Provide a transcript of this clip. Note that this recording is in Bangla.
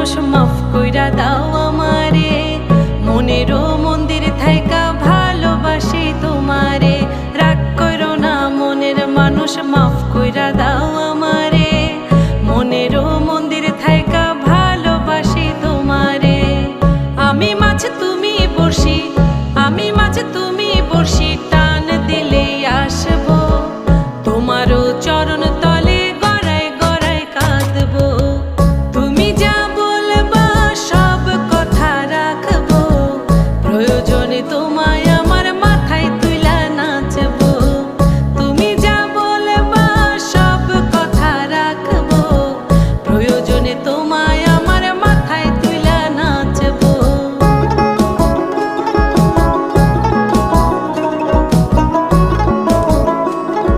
মানুষ মাফ কইরা দাও আমারে, মনেরও মন্দির থাইকা ভালোবাসি তোমারে। রাগ করো না মনের মানুষ মাফ কইরা দাও আমারে, মনেরও মন্দির থাইকা ভালোবাসি তোমারে। আমি মাছ তুমি বড়শি, আমি মাছ তুমি বড়শি।